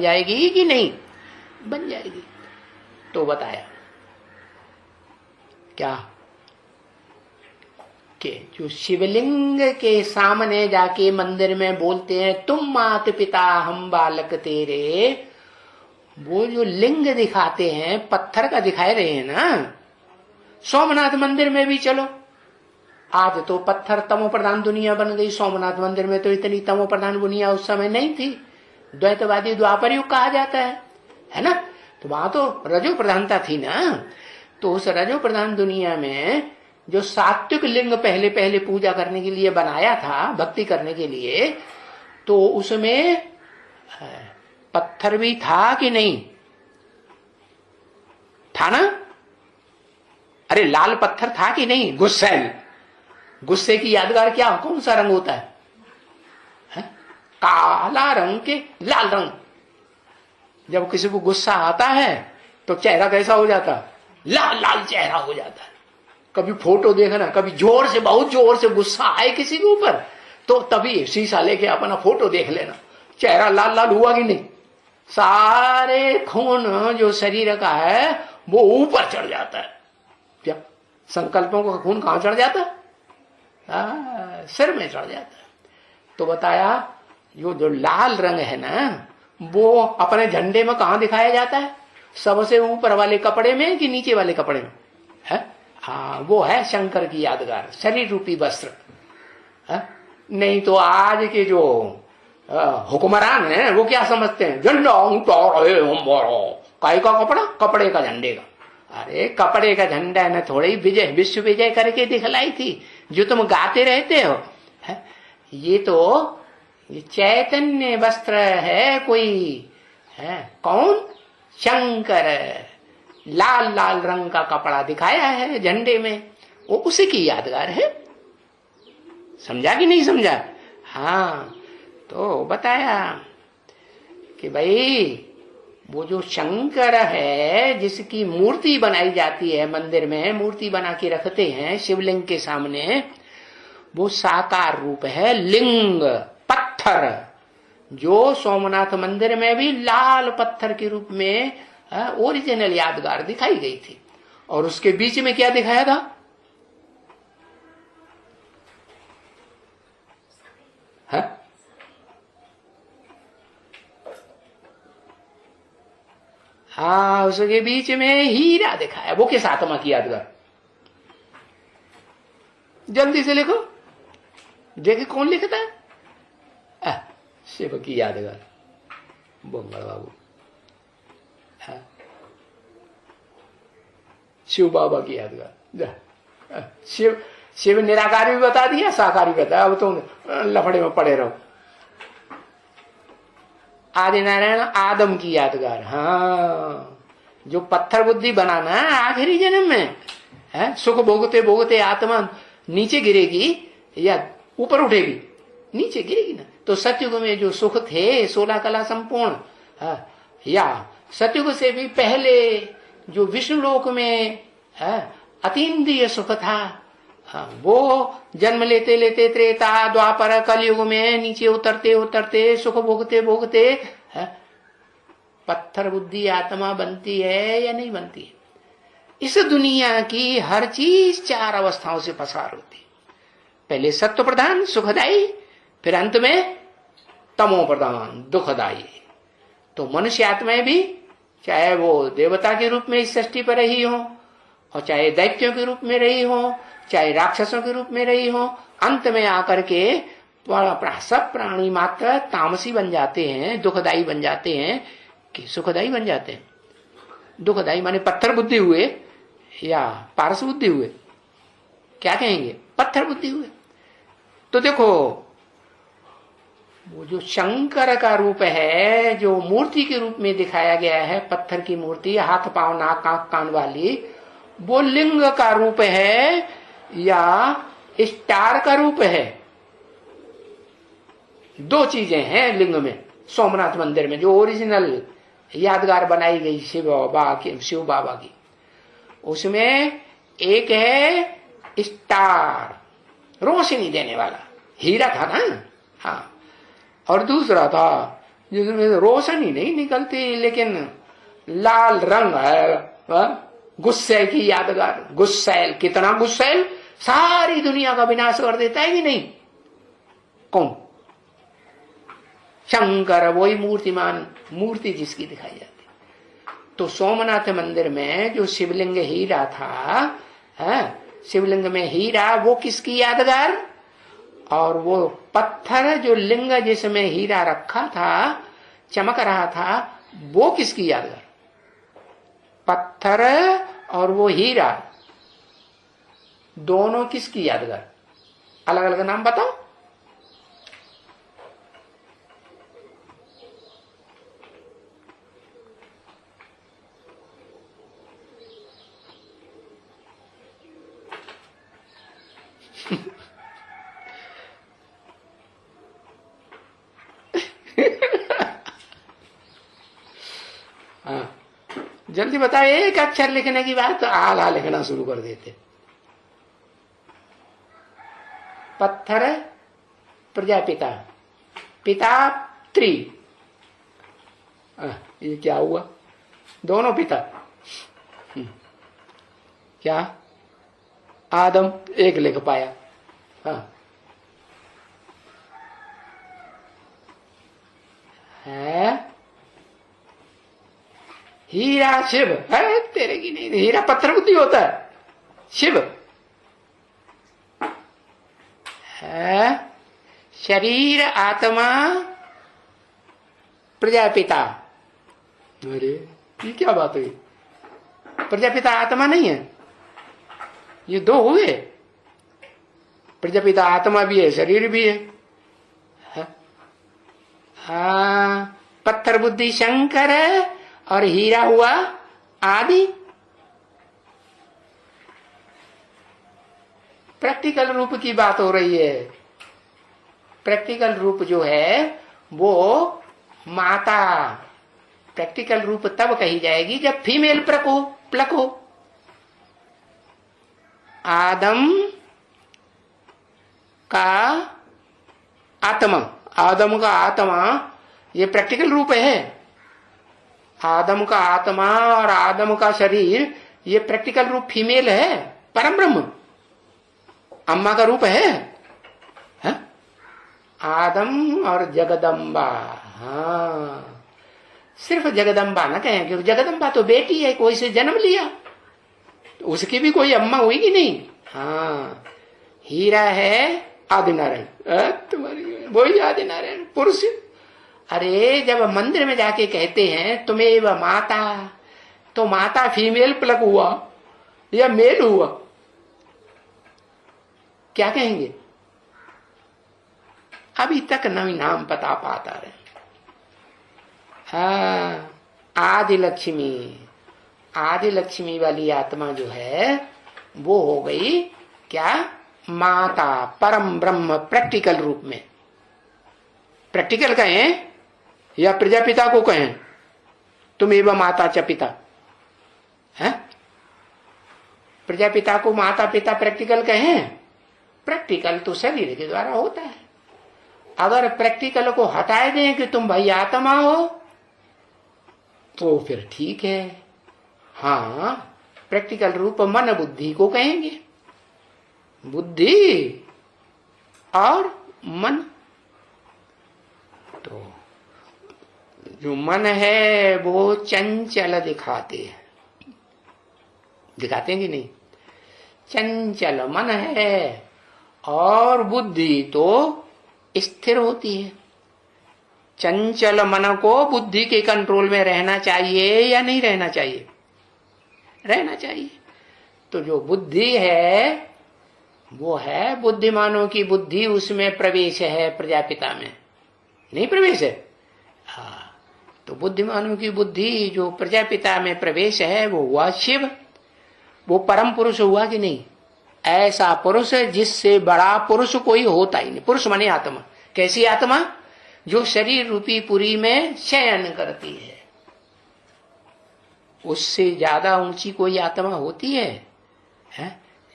बन जाएगी कि नहीं? बन जाएगी। तो बताया क्या कि जो शिवलिंग के सामने जाके मंदिर में बोलते हैं तुम मात पिता हम बालक तेरे, वो जो लिंग दिखाते हैं पत्थर का दिखाए रहे हैं ना। सोमनाथ मंदिर में भी चलो, आज तो पत्थर तमो प्रधान दुनिया बन गई। सोमनाथ मंदिर में तो इतनी तमो प्रधान दुनिया उस समय नहीं थी। द्वैतवादी द्वापर युग कहा जाता है ना। तो वहां तो रजो प्रधानता थी ना। तो उस रजो प्रधान दुनिया में जो सात्विक लिंग पहले पहले पूजा करने के लिए बनाया था, भक्ति करने के लिए, तो उसमें पत्थर भी था कि नहीं था ना? अरे लाल पत्थर था कि नहीं? गुस्सैल, गुस्से की यादगार क्या, कौन सा रंग होता है? काला रंग के लाल रंग। जब किसी को गुस्सा आता है तो चेहरा कैसा हो जाता? लाल लाल चेहरा हो जाता है। कभी फोटो देखना, कभी जोर से, बहुत जोर से गुस्सा आए किसी के ऊपर, तो तभी शीशा लेके अपना फोटो देख लेना, चेहरा लाल लाल हुआ कि नहीं। सारे खून जो शरीर का है वो ऊपर चढ़ जाता है। क्या संकल्पों का खून कहां चढ़ जाता है? सिर में चढ़ जाता है। तो बताया जो लाल रंग है ना, वो अपने झंडे में कहां दिखाया जाता है? सबसे ऊपर वाले कपड़े में कि नीचे वाले कपड़े में है? हाँ, वो है शंकर की यादगार, शरीर रूपी वस्त्र है? नहीं तो आज के जो हुक्मरान हैं वो क्या समझते हैं? झंडा उठा रहे हम, काय का कपड़ा? कपड़े का, झंडे का। अरे कपड़े का झंडा ने थोड़ी विजय, विश्व विजय करके दिखलाई थी जो तुम गाते रहते हो है? ये तो ये चैतन्य वस्त्र है कोई है। कौन? शंकर। लाल लाल रंग का कपड़ा दिखाया है झंडे में, वो उसी की यादगार है। समझा कि नहीं समझा? हाँ, तो बताया कि भाई वो जो शंकर है जिसकी मूर्ति बनाई जाती है मंदिर में, मूर्ति बना के रखते हैं शिवलिंग के सामने, वो साकार रूप है लिंग, पत्थर, जो सोमनाथ मंदिर में भी लाल पत्थर के रूप में ओरिजिनल यादगार दिखाई गई थी। और उसके बीच में क्या दिखाया था? है? हाँ, उसके बीच में हीरा दिखाया। वो किस आत्मा की यादगार? जल्दी से लिखो, देखे कौन लिखता है? शिव की यादगार, बोंगड़ बाबू। शिव बाबा की यादगार। शिव निराकारी भी बता दिया, साकारी बताया। अब तुम लफड़े में पड़े रहो। आदि नारायण आदम की यादगार। हाँ, जो पत्थर बुद्धि बनाना आखिरी जन्म में है, सुख भोगते भोगते आत्मा नीचे गिरेगी या ऊपर उठेगी? नीचे गिरेगी ना। तो सतयुग में जो सुख थे 16 कला संपूर्ण, या सतयुग से भी पहले जो विष्णु लोक में अतीन्द्रिय सुख था, वो जन्म लेते लेते त्रेता द्वापर कलयुग में नीचे उतरते उतरते सुख भोगते भोगते पत्थर बुद्धि आत्मा बनती है या नहीं बनती है? इस दुनिया की हर चीज 4 अवस्थाओं से पसार होती है। पहले सत्व प्रधान सुखदायी, फिर अंत में तमो प्रधान दुखदायी। तो मनुष्य आत्माएं भी, चाहे वो देवता के रूप में इस सृष्टि पर रही हो, और चाहे दैत्यों के रूप में रही हो, चाहे राक्षसों के रूप में रही हो, अंत में आकर के सब प्राणी मात्र तामसी बन जाते हैं, दुखदायी बन जाते हैं कि सुखदायी बन जाते हैं। दुखदायी माने पत्थर बुद्धि हुए या पारस बुद्धि हुए? क्या कहेंगे? पत्थर बुद्धि हुए। तो देखो, वो जो शंकर का रूप है, जो मूर्ति के रूप में दिखाया गया है, पत्थर की मूर्ति, हाथ पांव नाक आंख कान वाली, वो लिंग का रूप है या स्टार का रूप है? 2 चीजें हैं लिंग में। सोमनाथ मंदिर में जो ओरिजिनल यादगार बनाई गई शिव बाबा की, उसमें एक है स्टार, रोशनी देने वाला, हीरा था ना। हाँ, और दूसरा था जिसमें रोशनी नहीं निकलती, लेकिन लाल रंग है, गुस्से की यादगार। गुस्सैल, कितना गुस्सैल, सारी दुनिया का विनाश कर देता है कि नहीं? कौन? शंकर, वही मूर्तिमान, मूर्ति जिसकी दिखाई जाती। तो सोमनाथ मंदिर में जो शिवलिंग हीरा था, शिवलिंग में हीरा, वो किसकी यादगार? और वो पत्थर जो लिंग जिसमें हीरा रखा था, चमक रहा था, वो किसकी यादगार? पत्थर और वो हीरा, दोनों किसकी यादगार? अलग अलग नाम बताओ। जल्दी बताओ, एक अक्षर लिखने की बात तो आला लिखना शुरू कर देते। पत्थर प्रजापिता, पिता त्रि, ये क्या हुआ? दोनों पिता। क्या? आदम, एक लिख पाया। है हीरा शिव, है तेरे की नहीं, हीरा पत्थर बुद्धि होता है, शिव है शरीर आत्मा प्रजापिता। अरे ये क्या बात हुई? प्रजापिता आत्मा नहीं है, ये दो हुए। प्रजापिता आत्मा भी है, शरीर भी है। पत्थर बुद्धि शंकर है और हीरा हुआ आदि। प्रैक्टिकल रूप की बात हो रही है। प्रैक्टिकल रूप जो है वो माता, प्रैक्टिकल रूप तब कही जाएगी जब फीमेल प्लक हो। आदम का आत्मा, आदम का आत्मा, ये प्रैक्टिकल रूप है। आदम का आत्मा और आदम का शरीर, ये प्रैक्टिकल रूप फीमेल है, परम ब्रह्म अम्मा का रूप है, आदम और जगदम्बा। हाँ, सिर्फ जगदम्बा ना कहें, क्योंकि जगदम्बा तो बेटी है, कोई से जन्म लिया, तो उसकी भी कोई अम्मा हुई कि नहीं? हाँ, हीरा है आदिनारायण, तुम्हारी वही आदिनारायण पुरुष। अरे जब मंदिर में जाके कहते हैं तुम्हें वह माता, तो माता फीमेल प्लग हुआ या मेल हुआ? क्या कहेंगे? अभी तक नहीं नाम पता पाता रहे। हाँ, आदि लक्ष्मी, आदि लक्ष्मी वाली आत्मा जो है वो हो गई क्या? माता, परम ब्रह्म प्रैक्टिकल रूप में। प्रैक्टिकल कहें या प्रजापिता को कहें, तुम एवं माता च पिता है। प्रजापिता को माता पिता प्रैक्टिकल कहें? प्रैक्टिकल तो शरीर के द्वारा होता है। अगर प्रैक्टिकल को हटाए दें कि तुम भाई आत्मा हो, तो फिर ठीक है। हाँ, प्रैक्टिकल रूप मन बुद्धि को कहेंगे। बुद्धि और मन, तो जो मन है वो चंचल दिखाते हैं, दिखाते हैं कि नहीं? चंचल मन है, और बुद्धि तो स्थिर होती है। चंचल मन को बुद्धि के कंट्रोल में रहना चाहिए या नहीं रहना चाहिए? रहना चाहिए। तो जो बुद्धि है वो है बुद्धिमानों की बुद्धि, उसमें प्रवेश है, प्रजापिता में नहीं प्रवेश है। हाँ, तो बुद्धिमानों की बुद्धि जो प्रजापिता में प्रवेश है वो हुआ शिव, वो परम पुरुष हुआ कि नहीं? ऐसा पुरुष जिससे बड़ा पुरुष कोई होता ही नहीं। पुरुष माने आत्मा। कैसी आत्मा? जो शरीर रूपी पुरी में शयन करती है। उससे ज्यादा ऊंची कोई आत्मा होती है?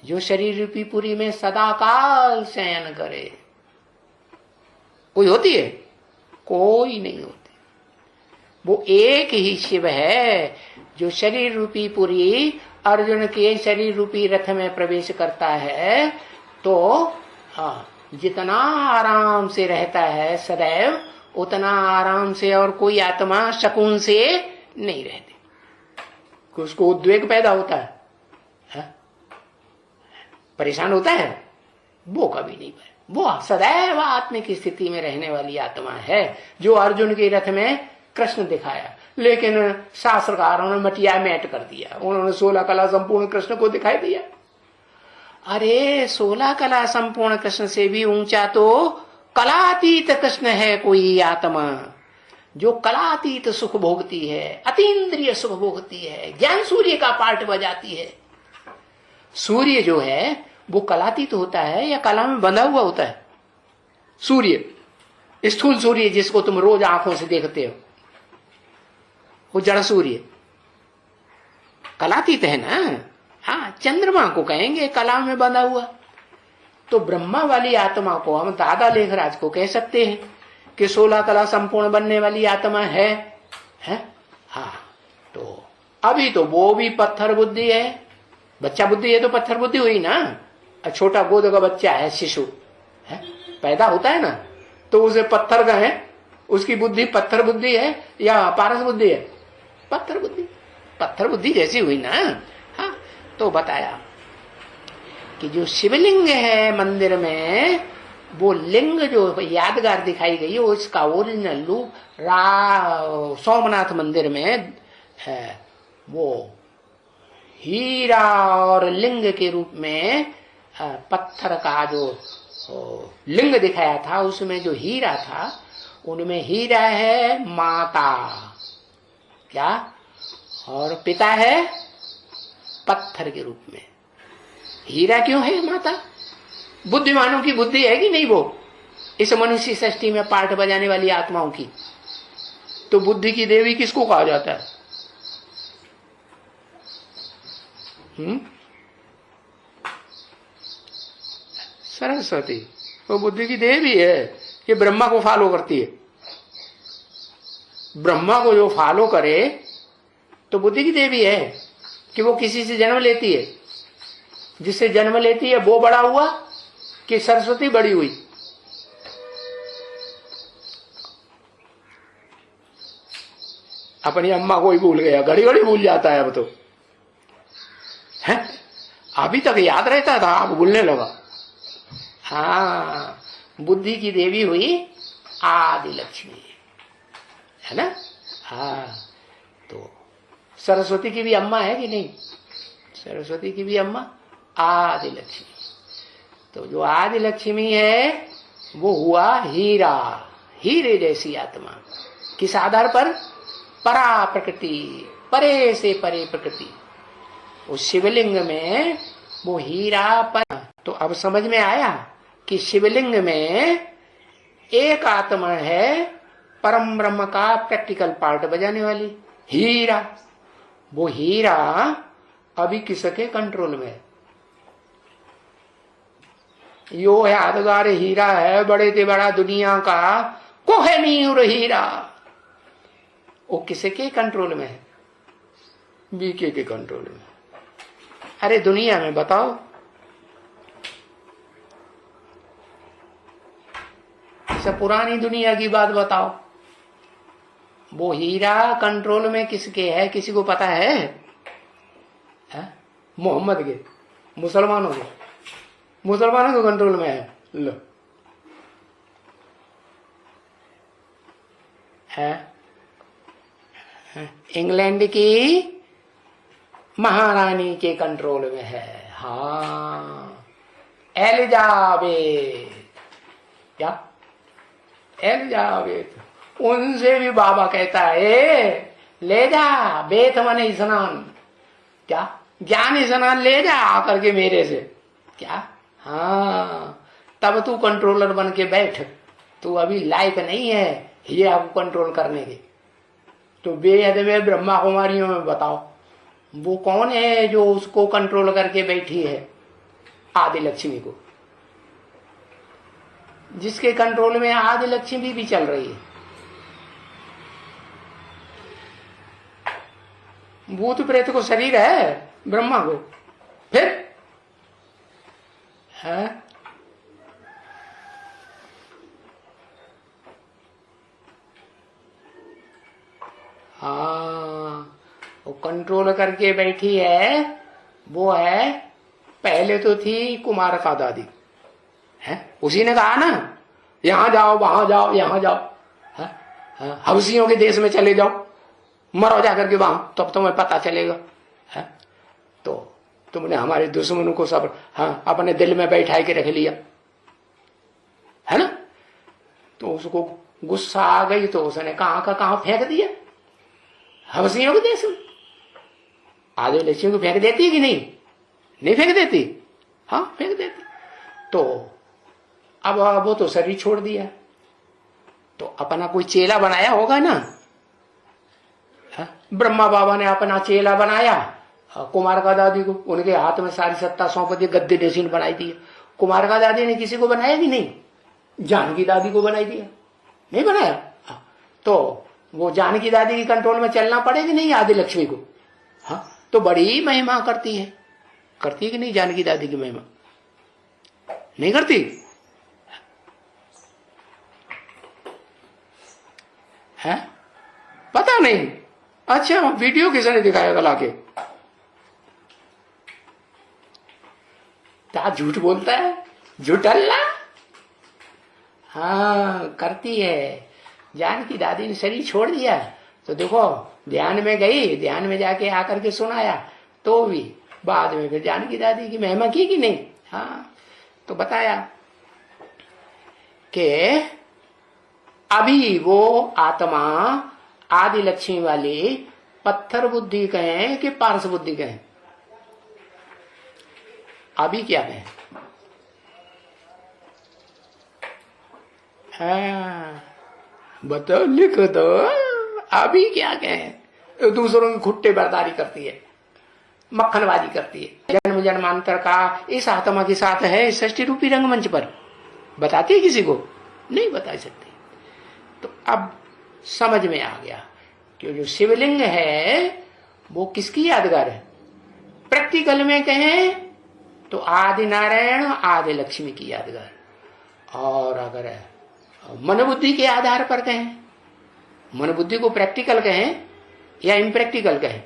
जो शरीर रूपी पुरी में सदाकाल शयन करे, कोई होती है? कोई नहीं होती। वो एक ही शिव है जो शरीर रूपी पुरी अर्जुन के शरीर रूपी रथ में प्रवेश करता है। तो हाँ, जितना आराम से रहता है सदैव, उतना आराम से और कोई आत्मा शकुन से नहीं रहती। उसको उद्वेग पैदा होता है, परेशान होता है, वो कभी नहीं पड़े। वो सदैव आत्मिक स्थिति में रहने वाली आत्मा है जो अर्जुन के रथ में कृष्ण दिखाया। लेकिन शास्त्रकारों ने मटिया मैट कर दिया, उन्होंने 16 कला संपूर्ण कृष्ण को दिखाई दिया। अरे 16 कला संपूर्ण कृष्ण से भी ऊंचा तो कलातीत कृष्ण है कोई आत्मा, जो कलातीत सुख भोगती है, अतीन्द्रिय सुख भोगती है, ज्ञान सूर्य का पार्ट बजाती है। सूर्य जो है वो कलातीत होता है या कला में बंधा हुआ होता है? सूर्य, स्थूल सूर्य जिसको तुम रोज आंखों से देखते हो, वो जड़ सूर्य कलातीत है ना। हाँ, चंद्रमा को कहेंगे कला में बंधा हुआ। तो ब्रह्मा वाली आत्मा को हम दादा लेखराज को कह सकते हैं कि 16 कला संपूर्ण बनने वाली आत्मा है? हाँ, तो अभी तो वो भी पत्थर बुद्धि है। बच्चा बुद्धि है तो पत्थर बुद्धि हुई ना। छोटा गोद का बच्चा है, शिशु है, पैदा होता है ना, तो उसे पत्थर का है, उसकी बुद्धि पत्थर बुद्धि है या पारस बुद्धि है? पत्थर बुद्धि, पत्थर बुद्धि जैसी हुई ना। हाँ, तो बताया कि जो शिवलिंग है मंदिर में, वो लिंग जो यादगार दिखाई गई वो इसका ओरिजिनल रूप सोमनाथ मंदिर में है। वो हीरा और लिंग के रूप में पत्थर का जो लिंग दिखाया था, उसमें जो हीरा था, उनमें हीरा है माता क्या, और पिता है पत्थर के रूप में। हीरा क्यों है माता? बुद्धिमानों की बुद्धि है कि नहीं वो इस मनुष्य सृष्टि में पार्ट बजाने वाली आत्माओं की? तो बुद्धि की देवी किसको कहा जाता है? सरस्वती, वो बुद्धि की देवी है। ये ब्रह्मा को फॉलो करती है। ब्रह्मा को जो फॉलो करे तो बुद्धि की देवी है कि वो किसी से जन्म लेती है। जिससे जन्म लेती है वो बड़ा हुआ कि सरस्वती बड़ी हुई? अपनी अम्मा को ही भूल गया, घड़ी घड़ी भूल जाता है अब तो है। अभी तक याद रहता था, अब भूलने लगा। हाँ, बुद्धि की देवी हुई आदि लक्ष्मी, है ना। हाँ, तो सरस्वती की भी अम्मा है कि नहीं? सरस्वती की भी अम्मा आदि लक्ष्मी। तो जो आदि लक्ष्मी है वो हुआ हीरा, हीरे जैसी आत्मा। किस आधार पर? परा प्रकृति, परे से परे प्रकृति। उस शिवलिंग में वो हीरा पर। तो अब समझ में आया कि शिवलिंग में एक आत्मा है परम ब्रह्म का प्रैक्टिकल पार्ट बजाने वाली, हीरा। वो हीरा अभी किसके कंट्रोल में है? यो यादगार हीरा है, बड़े से बड़ा दुनिया का कोहिनूर हीरा। वो किसके कंट्रोल में है? बीके के कंट्रोल में। अरे दुनिया में बताओ, सब पुरानी दुनिया की बात बताओ, वो हीरा कंट्रोल में किसके है? किसी को पता है? मोहम्मद के, मुसलमानों के, मुसलमानों के कंट्रोल में है। लो, है इंग्लैंड की महारानी के कंट्रोल में है। हाँ, एलिजाबेथ, क्या एलिजाबेथ, उनसे भी बाबा कहता है ले जा, बेथ मने स्नान, क्या ज्ञान स्नान ले जा आकर के मेरे से, क्या। हाँ, तब तू कंट्रोलर बन के बैठ, तू अभी लायक नहीं है ये आपको कंट्रोल करने के। तो बेहद में ब्रह्मा कुमारियों में बताओ वो कौन है जो उसको कंट्रोल करके बैठी है? आदि लक्ष्मी को, जिसके कंट्रोल में आदि लक्ष्मी भी चल रही है। भूत प्रेत को शरीर है ब्रह्मा को, फिर है? हाँ, वो कंट्रोल करके बैठी है, वो है पहले तो थी कुमार का दादी है, उसी ने कहा ना यहां जाओ वहां जाओ यहां जाओ, हवसियों के देश में चले जाओ, मरो जाकर के वहां, तब तुम्हें पता चलेगा है? तो तुमने हमारे दुश्मनों को सब अपने दिल में बैठा के रख लिया है ना। तो उसको गुस्सा आ गई तो उसने कहां का कहां फेंक दिया, हवसियों के देश में। आधे लक्ष्यों को फेंक देती कि नहीं, नहीं फेंक देती, हाँ फेंक देती। तो अब वो तो शरीर छोड़ दिया, तो अपना कोई चेला बनाया होगा ना, ब्रह्मा बाबा ने अपना चेला बनाया कुमार का दादी को, उनके हाथ में सारी सत्ता सौंप दी, गद्दी डेसिन बनाई दी। कुमार का दादी ने किसी को बनाया कि नहीं, जानकी दादी को बनाई दिया, नहीं बनाया। तो वो जानकी दादी की कंट्रोल में चलना पड़ेगी नहीं आदि लक्ष्मी को, हाँ तो बड़ी महिमा करती है कि नहीं जानकी दादी की महिमा, नहीं करती है, पता नहीं। अच्छा वीडियो किसने दिखाया गला के, क्या झूठ बोलता है, झूठल्ला। हाँ करती है, जानकी दादी ने शरीर छोड़ दिया तो देखो ध्यान में गई, ध्यान में जाके आकर के सुनाया, तो भी बाद में फिर जानकी दादी की महिमा की कि नहीं। हाँ तो बताया कि अभी वो आत्मा आदि लक्ष्मी वाली पत्थर बुद्धि कहें कि पारस बुद्धि कहें, अभी क्या कहें, हाँ बताओ लिख दो, अभी क्या कहें। दूसरों की खुट्टे बर्दारी करती है, मक्खनबाजी करती है, जन्म जन्मांतर का इस आत्मा के साथ है षष्ठी रूपी रंगमंच पर, बताती है किसी को नहीं बता सकती। तो अब समझ में आ गया कि जो शिवलिंग है वो किसकी यादगार है। प्रैक्टिकल में कहें तो आदि नारायण आदि लक्ष्मी की यादगार, और अगर मन बुद्धि के आधार पर कहें, मन बुद्धि को प्रैक्टिकल कहें या इम्प्रैक्टिकल कहें,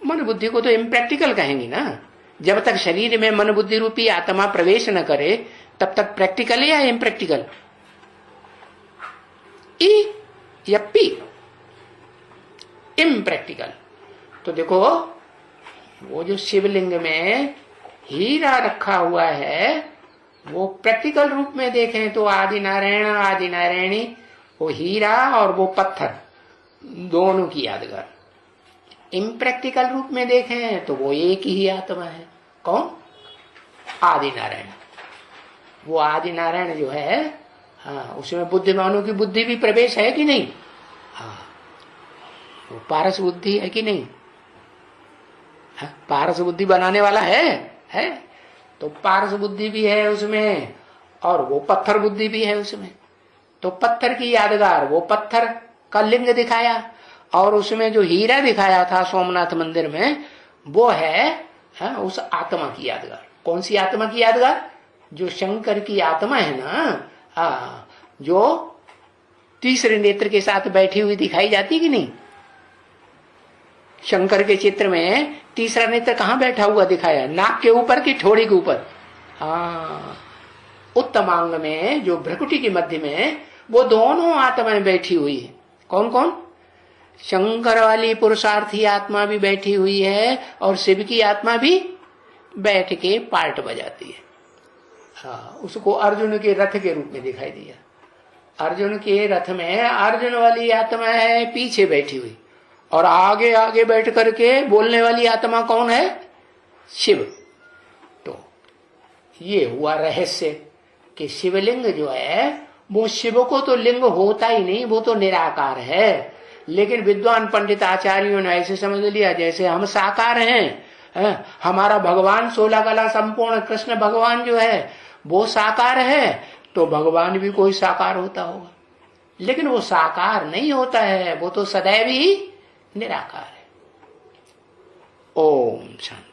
मन बुद्धि को तो इम्प्रैक्टिकल कहेंगे ना, जब तक शरीर में मन बुद्धि रूपी आत्मा प्रवेश न करे तब तक प्रैक्टिकल या इम्प्रैक्टिकल, ई या पी, इम्प्रैक्टिकल। तो देखो वो जो शिवलिंग में हीरा रखा हुआ है वो प्रैक्टिकल रूप में देखें तो आदि नारायण आदि नारायणी, वो हीरा और वो पत्थर दोनों की यादगार। इम्प्रैक्टिकल रूप में देखें तो वो एक ही आत्मा है, कौन, आदि नारायण। वो आदि नारायण जो है हाँ उसमें बुद्धिमानों की बुद्धि भी प्रवेश है कि नहीं, हाँ वो पारस बुद्धि है कि नहीं, हाँ? पारस बुद्धि बनाने वाला है तो पारस बुद्धि भी है उसमें और वो पत्थर बुद्धि भी है उसमें। तो पत्थर की यादगार, वो पत्थर का लिंग दिखाया और उसमें जो हीरा दिखाया था सोमनाथ मंदिर में वो है उस आत्मा की यादगार। कौन सी आत्मा की यादगार, जो शंकर की आत्मा है ना, जो तीसरे नेत्र के साथ बैठी हुई दिखाई जाती कि नहीं। शंकर के चित्र में तीसरा नेत्र कहां बैठा हुआ दिखाया, नाक के ऊपर की ठोड़ी के ऊपर, हाँ उत्तमांग में जो भ्रकुटी के मध्य में वो दोनों आत्माएं बैठी हुई है। कौन कौन, शंकर वाली पुरुषार्थी आत्मा भी बैठी हुई है और शिव की आत्मा भी बैठ के पार्ट बजाती है। हाँ उसको अर्जुन के रथ के रूप में दिखाई दिया। अर्जुन के रथ में अर्जुन वाली आत्मा है पीछे बैठी हुई और आगे आगे बैठ करके बोलने वाली आत्मा कौन है, शिव। तो ये हुआ रहस्य कि शिवलिंग जो है वो शिव को तो लिंग होता ही नहीं, वो तो निराकार है। लेकिन विद्वान पंडित आचार्यों ने ऐसे समझ लिया जैसे हम साकार हैं, हमारा भगवान 16 कला संपूर्ण कृष्ण भगवान जो है वो साकार है, तो भगवान भी कोई साकार होता होगा। लेकिन वो साकार नहीं होता है, वो तो सदैव ही निराकार है। ओम शांति।